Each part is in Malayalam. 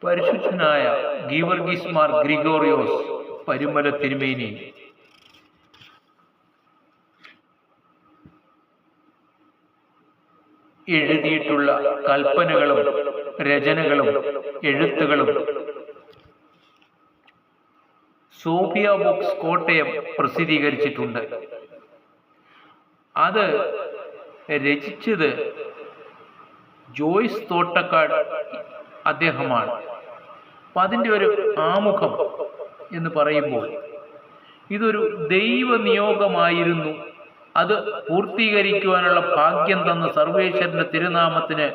പരിശുദ്ധനായ ഗീവർഗീസ് മാർ ഗ്രിഗോറിയോസ് പരുമല തിരുമേനി എഴുതിയിട്ടുള്ള കൽപ്പനകളും രചനകളും എഴുത്തുകളും സോഫിയ ബുക്സ് കോട്ടയം പ്രസിദ്ധീകരിച്ചിട്ടുണ്ട്. അത് രചിച്ചത് ജോയ്സ് തോട്ടക്കാട് അദ്ദേഹമാണ്. അപ്പം അതിൻ്റെ ഒരു ആമുഖം എന്ന് പറയുമ്പോൾ ഇതൊരു ദൈവനിയോഗമായിരുന്നു. അത് പൂർത്തീകരിക്കുവാനുള്ള ഭാഗ്യം തന്ന സർവേശ്വരന്റെ തിരുനാമത്തിന്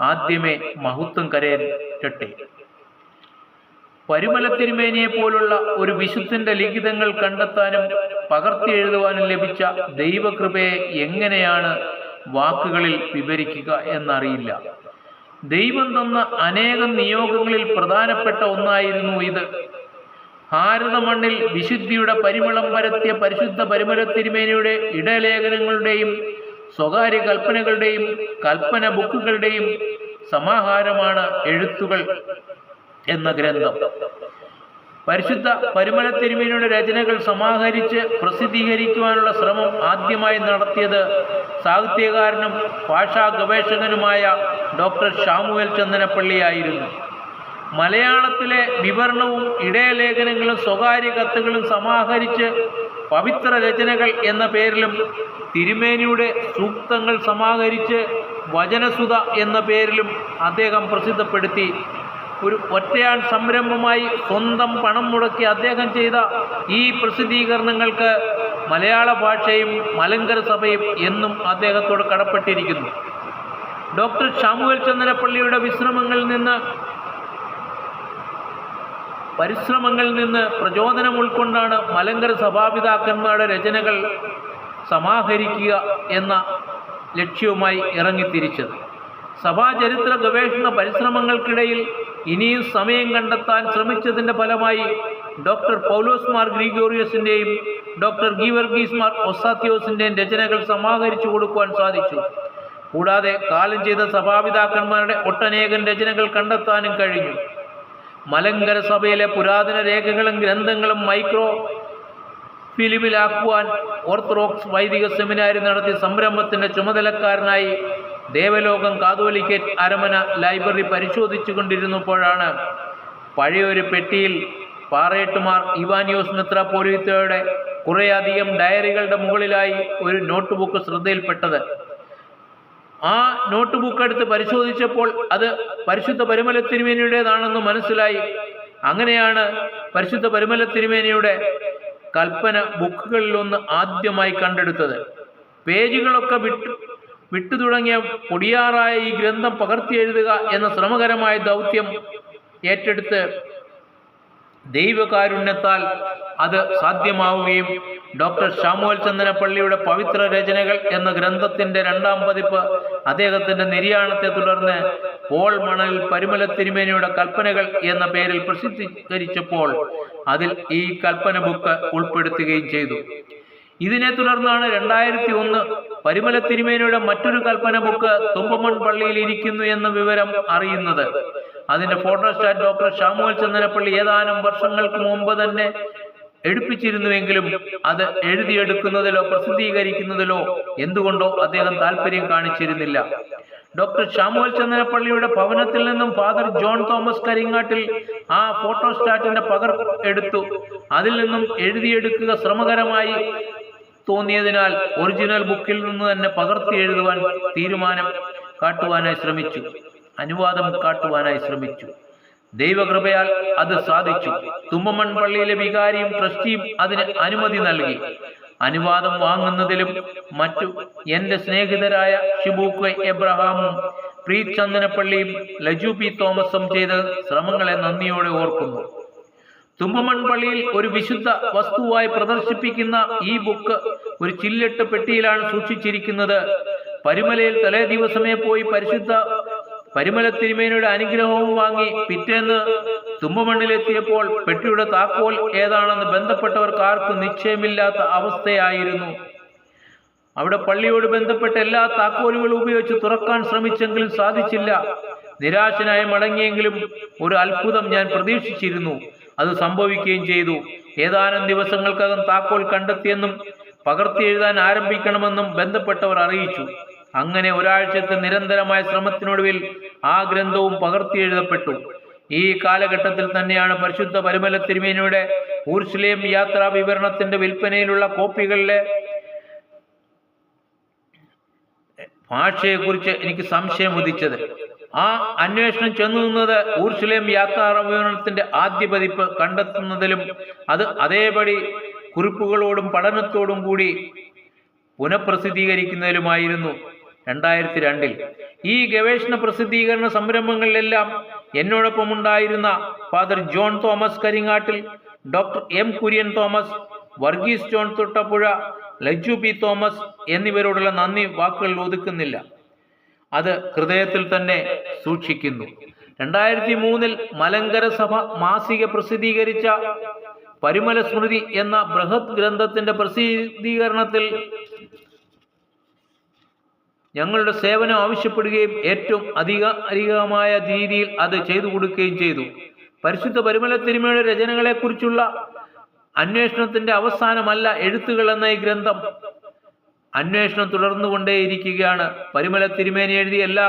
ആദ്യമേ മഹത്വം കരയറ്റട്ടെ. പരുമല തിരുമേനിയെ പോലുള്ള ഒരു വിശുദ്ധന്റെ ലിഖിതങ്ങൾ കണ്ടെത്താനും പകർത്തി എഴുതുവാനും ലഭിച്ച ദൈവകൃപയെ എങ്ങനെയാണ് വാക്കുകളിൽ വിവരിക്കുക എന്നറിയില്ല. ദൈവം തന്ന അനേകം നിയോഗങ്ങളിൽ പ്രധാനപ്പെട്ട ഒന്നായിരുന്നു ഇത്. ഭാരത മണ്ണിൽ വിശുദ്ധിയുടെ പരിമളം പരത്തിയ പരിശുദ്ധ പരുമല തിരുമേനിയുടെ ഇടലേഖനങ്ങളുടെയും സ്വകാര്യ കൽപ്പനകളുടെയും കൽപ്പന ബുക്കുകളുടെയും സമാഹാരമാണ് എഴുത്തുകൾ എന്ന ഗ്രന്ഥം. പരിശുദ്ധ പരുമല തിരുമേനിയുടെ രചനകൾ സമാഹരിച്ച് പ്രസിദ്ധീകരിക്കുവാനുള്ള ശ്രമം ആദ്യമായി നടത്തിയത് സാഹിത്യകാരനും ഭാഷാ ഗവേഷകനുമായ ഡോക്ടർ ശാമുവേൽ ചന്ദനപ്പള്ളിയായിരുന്നു. മലയാളത്തിലെ വിവരണവും ഇടയലേഖനങ്ങളും സ്വകാര്യ കത്തുകളും സമാഹരിച്ച് പവിത്ര രചനകൾ എന്ന പേരിലും തിരുമേനിയുടെ സൂക്തങ്ങൾ സമാഹരിച്ച് വചനസുധ എന്ന പേരിലും അദ്ദേഹം പ്രസിദ്ധപ്പെടുത്തി. ഒരു ഒറ്റയാൻ സംരംഭമായി സ്വന്തം പണം മുടക്കി അദ്ദേഹം ചെയ്ത ഈ പ്രസിദ്ധീകരണങ്ങൾക്ക് മലയാള ഭാഷയും മലങ്കര സഭയും എന്നും അദ്ദേഹത്തോട് കടപ്പെട്ടിരിക്കുന്നു. ഡോക്ടർ ശാമുവേൽ ചന്ദനപ്പള്ളിയുടെ പരിശ്രമങ്ങളിൽ നിന്ന് പ്രചോദനം ഉൾക്കൊണ്ടാണ് മലങ്കര സഭാപിതാക്കന്മാരുടെ രചനകൾ സമാഹരിക്കുക എന്ന ലക്ഷ്യവുമായി ഇറങ്ങിത്തിരിച്ചത്. സഭാചരിത്ര ഗവേഷണ പരിശ്രമങ്ങൾക്കിടയിൽ ഇനിയും സമയം കണ്ടെത്താൻ ശ്രമിച്ചതിൻ്റെ ഫലമായി ഡോക്ടർ പൗലോസ് മാർ ഗ്രിഗോറിയോസിൻ്റെയും ഡോക്ടർ ഗീവർഗീസ് മാർ ഒസാത്തിയോസിൻ്റെയും രചനകൾ സമാഹരിച്ചു കൊടുക്കുവാൻ സാധിച്ചു. കൂടാതെ കാലം ചെയ്ത സഭാപിതാക്കന്മാരുടെ ഒട്ടനേകം രചനകൾ കണ്ടെത്താനും കഴിഞ്ഞു. മലങ്കര സഭയിലെ പുരാതന രേഖകളും ഗ്രന്ഥങ്ങളും മൈക്രോ ഫിലിമിലാക്കുവാൻ ഓർത്തഡോക്സ് വൈദിക സെമിനാരി നടത്തിയ സംരംഭത്തിൻ്റെ ചുമതലക്കാരനായി ദേവലോകം കാതോലിക്കേറ്റ് അരമന ലൈബ്രറി പരിശോധിച്ചു കൊണ്ടിരുന്നപ്പോഴാണ് പഴയൊരു പെട്ടിയിൽ പാറേട്ടുമാർ ഇവാനിയോസ് മെത്രാപ്പോലീത്തയുടെ കുറേയധികം ഡയറികളുടെ മുകളിലായി ഒരു നോട്ട് ബുക്ക് ശ്രദ്ധയിൽപ്പെട്ടത്. ആ നോട്ട് ബുക്ക് എടുത്ത് പരിശോധിച്ചപ്പോൾ അത് പരിശുദ്ധ പരുമല തിരുമേനിയുടേതാണെന്ന് മനസ്സിലായി. അങ്ങനെയാണ് പരിശുദ്ധ പരുമല തിരുമേനിയുടെ കൽപ്പന ബുക്കുകളിലൊന്ന് ആദ്യമായി കണ്ടെടുത്തത്. പേജുകളൊക്കെ വിട്ടു തുടങ്ങിയ പൊടിയാറായ ഈ ഗ്രന്ഥം പകർത്തി എഴുതുക എന്ന ശ്രമകരമായ ദൗത്യം ഏറ്റെടുത്ത് ദൈവകാരുണ്യത്താൽ അത് സാധ്യമാവുകയും ഡോക്ടർ ശാമുവേൽ ചന്ദനപ്പള്ളിയുടെ പവിത്ര രചനകൾ എന്ന ഗ്രന്ഥത്തിൻ്റെ 2ാം പതിപ്പ് അദ്ദേഹത്തിൻ്റെ നിര്യാണത്തെ തുടർന്ന് പോൾ മണൽ പരുമല തിരുമേനിയുടെ കൽപ്പനകൾ എന്ന പേരിൽ പ്രസിദ്ധീകരിച്ചപ്പോൾ അതിൽ ഈ കൽപ്പന ബുക്ക് ഉൾപ്പെടുത്തുകയും ചെയ്തു. ഇതിനെ തുടർന്നാണ് 2001 പരുമല തിരുമേനിയുടെ മറ്റൊരു കൽപ്പന ബുക്ക് തുമ്പമൺ പള്ളിയിൽ ഇരിക്കുന്നു എന്ന വിവരം അറിയുന്നത്. അതിൻ്റെ ഫോട്ടോസ്റ്റാറ്റ് ഡോക്ടർ ശാമുവേൽ ചന്ദനപ്പള്ളി ഏതാനും വർഷങ്ങൾക്ക് മുമ്പ് തന്നെ എടുപ്പിച്ചിരുന്നുവെങ്കിലും അത് എഴുതിയെടുക്കുന്നതിലോ പ്രസിദ്ധീകരിക്കുന്നതിലോ എന്തുകൊണ്ടോ അദ്ദേഹം താല്പര്യം കാണിച്ചിരുന്നില്ല. ഡോക്ടർ ശാമുവേൽ ചന്ദനപ്പള്ളിയുടെ ഭവനത്തിൽ നിന്നും ഫാദർ ജോൺ തോമസ് കരിങ്ങാട്ടിൽ ആ ഫോട്ടോസ്റ്റാറ്റിന്റെ പകർപ്പ് എടുത്തു. അതിൽ നിന്നും എഴുതിയെടുക്കുക ശ്രമകരമായി തോന്നിയതിനാൽ ഒറിജിനൽ ബുക്കിൽ നിന്ന് തന്നെ പകർത്തി എഴുതുവാൻ അനുവാദം കാട്ടുവാനായി ശ്രമിച്ചു. ദൈവകൃപയാൽ അത് സാധിച്ചു. തുമ്പമൺ പള്ളിയിലെ വികാരിയും ട്രസ്റ്റിയും അതിന് അനുമതി നൽകി. അനുവാദം വാങ്ങുന്നതിലും മറ്റു എൻ്റെ സ്നേഹിതരായ ഷിബൂക്ക് എബ്രഹാമും പ്രീത് ചന്ദനപ്പള്ളിയും ലജു പി തോമസും ചെയ്ത ശ്രമങ്ങളെ നന്ദിയോടെ ഓർക്കുന്നു. തുമ്പമൺ പള്ളിയിൽ ഒരു വിശുദ്ധ വസ്തുവായി പ്രദർശിപ്പിക്കുന്ന ഈ ബുക്ക് ഒരു ചില്ലിട്ട പെട്ടിയിലാണ് സൂക്ഷിച്ചിരിക്കുന്നത്. പരുമലയിൽ തലേ ദിവസമേ പോയി പരിശുദ്ധ പരുമല തിരുമേനിയുടെ അനുഗ്രഹവും വാങ്ങി പിറ്റേന്ന് തുമ്പമണ്ണിലെത്തിയപ്പോൾ പെട്ടിയുടെ താക്കോൽ ഏതാണെന്ന് ബന്ധപ്പെട്ടവർക്ക് ആർക്കും നിശ്ചയമില്ലാത്ത അവസ്ഥയായിരുന്നു. അവിടെ പള്ളിയോട് ബന്ധപ്പെട്ട എല്ലാ താക്കോലുകളും ഉപയോഗിച്ച് തുറക്കാൻ ശ്രമിച്ചെങ്കിലും സാധിച്ചില്ല. നിരാശനായി മടങ്ങിയെങ്കിലും ഒരു അത്ഭുതം ഞാൻ പ്രതീക്ഷിച്ചിരുന്നു. അത് സംഭവിക്കുകയും ചെയ്തു. ഏതാനും ദിവസങ്ങൾക്കകം താക്കോൽ കണ്ടെത്തിയെന്നും പകർത്തി എഴുതാൻ ആരംഭിക്കണമെന്നും ബന്ധപ്പെട്ടവർ അറിയിച്ചു. അങ്ങനെ ഒരാഴ്ചത്തെ നിരന്തരമായ ശ്രമത്തിനൊടുവിൽ ആ ഗ്രന്ഥവും പകർത്തി എഴുതപ്പെട്ടു. ഈ കാലഘട്ടത്തിൽ തന്നെയാണ് പരിശുദ്ധ പരിമല തിരുമേനിയുടെ ഊർശലേം യാത്രാ വിവരണത്തിന്റെ വിൽപ്പനയിലുള്ള കോപ്പികളിലെ ഭാഷയെക്കുറിച്ച് എനിക്ക് സംശയം ഉദിച്ചത്. ആ അന്വേഷണം ചെന്നു നിന്നത് ഊർശലേം യാത്രാ വിവരണത്തിന്റെ ആദ്യ പതിപ്പ് കണ്ടെത്തുന്നതിലും അത് അതേപടി കുറിപ്പുകളോടും പഠനത്തോടും കൂടി പുനഃപ്രസിദ്ധീകരിക്കുന്നതിലുമായിരുന്നു. 2002 ഈ ഗവേഷണ പ്രസിദ്ധീകരണ സംരംഭങ്ങളിലെല്ലാം എന്നോടൊപ്പം ഉണ്ടായിരുന്ന ഫാദർ ജോൺ തോമസ് കരിങ്ങാട്ടിൽ, doctor M Kurian Thomas, Varghese John Thottappuzha, Lajju P Thomas എന്നിവരോടുള്ള നന്ദി വാക്കുകൾ ഒതുക്കുന്നില്ല. അത് ഹൃദയത്തിൽ തന്നെ സൂക്ഷിക്കുന്നു. 2003 മലങ്കര സഭ മാസിക പ്രസിദ്ധീകരിച്ച പരിമല സ്മൃതി എന്ന ബൃഹത് ഗ്രന്ഥത്തിന്റെ പ്രസിദ്ധീകരണത്തിൽ ഞങ്ങളുടെ സേവനം ആവശ്യപ്പെടുകയും ഏറ്റവും അധികാരികമായ രീതിയിൽ അത് ചെയ്തു കൊടുക്കുകയും ചെയ്തു. പരിശുദ്ധ പരിമല തിരുമേനിയുടെ രചനകളെക്കുറിച്ചുള്ള അന്വേഷണത്തിന്റെ അവസാനമല്ല എഴുത്തുകൾ എന്ന ഈ ഗ്രന്ഥം. അന്വേഷണം തുടർന്നുകൊണ്ടേയിരിക്കുകയാണ്. പരിമല തിരുമേനി എഴുതിയ എല്ലാ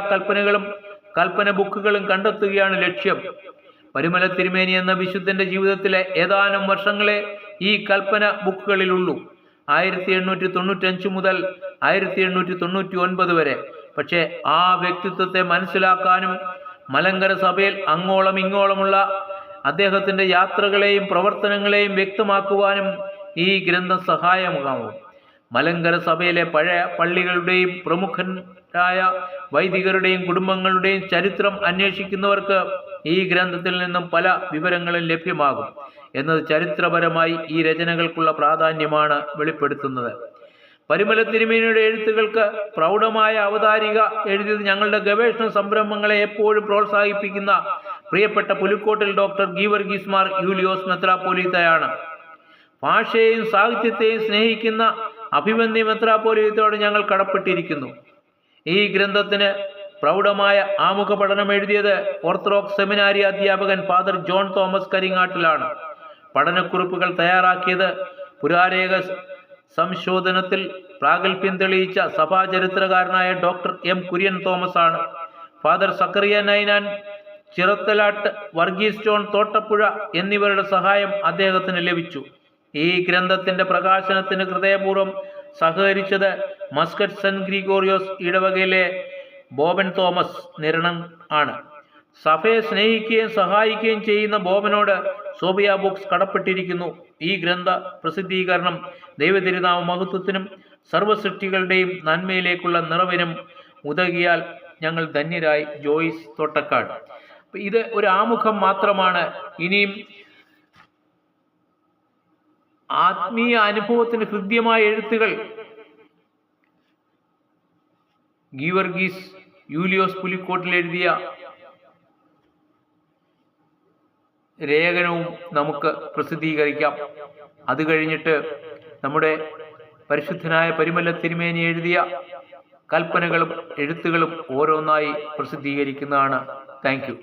കൽപ്പന ബുക്കുകളും കണ്ടെത്തുകയാണ് ലക്ഷ്യം. പരിമല തിരുമേനി എന്ന വിശുദ്ധന്റെ ജീവിതത്തിലെ ഏതാനും വർഷങ്ങളെ ഈ കൽപ്പന ബുക്കുകളിലുള്ളൂ. 1895 മുതൽ 1899 വരെ. പക്ഷേ ആ വ്യക്തിത്വത്തെ മനസ്സിലാക്കാനും മലങ്കര സഭയിൽ അങ്ങോളം ഇങ്ങോളമുള്ള അദ്ദേഹത്തിന്റെ യാത്രകളെയും പ്രവർത്തനങ്ങളെയും വ്യക്തമാക്കുവാനും ഈ ഗ്രന്ഥം സഹായകമാകും. മലങ്കര സഭയിലെ പഴയ പള്ളികളുടെയും പ്രമുഖരായ വൈദികരുടെയും കുടുംബങ്ങളുടെയും ചരിത്രം അന്വേഷിക്കുന്നവർക്ക് ഈ ഗ്രന്ഥത്തിൽ നിന്നും പല വിവരങ്ങളും ലഭ്യമാകും എന്നത് ചരിത്രപരമായി ഈ രചനകൾക്കുള്ള പ്രാധാന്യമാണ് വെളിപ്പെടുത്തുന്നത്. പരിമല തിരുമേനിയുടെ എഴുത്തുകൾക്ക് പ്രൗഢമായ അവതാരിക എഴുതിയത് ഞങ്ങളുടെ ഗവേഷണ സംരംഭങ്ങളെ എപ്പോഴും പ്രോത്സാഹിപ്പിക്കുന്ന പ്രിയപ്പെട്ട പുലിക്കോട്ടിൽ ഡോക്ടർ ഗീവർഗീസ് മാർ യൂലിയോസ് മെത്രാപ്പോലീത്തയാണ്. ഭാഷയെയും സാഹിത്യത്തെയും സ്നേഹിക്കുന്ന അഭിമന്യ മെത്രാപ്പോലീത്തയോട് ഞങ്ങൾ കടപ്പെട്ടിരിക്കുന്നു. ഈ ഗ്രന്ഥത്തിന് പ്രൗഢമായ ആമുഖ പഠനം എഴുതിയത് ഓർത്തഡോക്സ് സെമിനാരി അധ്യാപകൻ ഫാദർ ജോൺ തോമസ് കരിങ്ങാട്ടിലാണ്. പഠനക്കുറിപ്പുകൾ തയ്യാറാക്കിയത് പുരാരേഖ സംശോധനത്തിൽ പ്രാഗൽഭ്യം തെളിയിച്ച സഭാചരിത്രകാരനായ ഡോക്ടർ എം കുര്യൻ തോമസ് ആണ്. ഫാദർ സക്കറിയ നൈനാൻ ചിറത്തലാട്ട്, വർഗീസ് ജോൺ തോട്ടപ്പുഴ എന്നിവരുടെ സഹായം അദ്ദേഹത്തിന് ലഭിച്ചു. ഈ ഗ്രന്ഥത്തിന്റെ പ്രകാശനത്തിന് ഹൃദയപൂർവ്വം സഹകരിച്ചത് മസ്കറ്റ് സെന്റ് ഗ്രിഗോറിയോസ് ഇടവകയിലെ ബോബൻ തോമസ് നിരണം ആണ്. സഭയെ സ്നേഹിക്കുകയും സഹായിക്കുകയും ചെയ്യുന്ന ബോബനോട് സോബിയ ബുക്സ് കടപ്പെട്ടിരിക്കുന്നു. ഈ ഗ്രന്ഥ പ്രസിദ്ധീകരണം ദൈവതിരുനാമ മഹത്വത്തിനും സർവ്വസൃഷ്ടികളുടെയും നന്മയിലേക്കുള്ള നിറവിനും ഉതകിയാൽ ഞങ്ങൾ ധന്യരായി. ജോയ്സ് തോട്ടക്കാട്. ഇത് ഒരു ആമുഖം മാത്രമാണ്. ഇനിയും ആത്മീയ അനുഭവത്തിന് ഹൃദ്യമായ എഴുത്തുകൾ ഗീവർഗീസ് യൂലിയോസ് പുലിക്കോട്ടിൽ എഴുതിയ ലേഖനവും നമുക്ക് പ്രസിദ്ധീകരിക്കാം. അത് കഴിഞ്ഞിട്ട് നമ്മുടെ പരിശുദ്ധനായ പരിമല തിരുമേനി എഴുതിയ കൽപ്പനകളും എഴുത്തുകളും ഓരോന്നായി പ്രസിദ്ധീകരിക്കുന്നതാണ്. Thank you.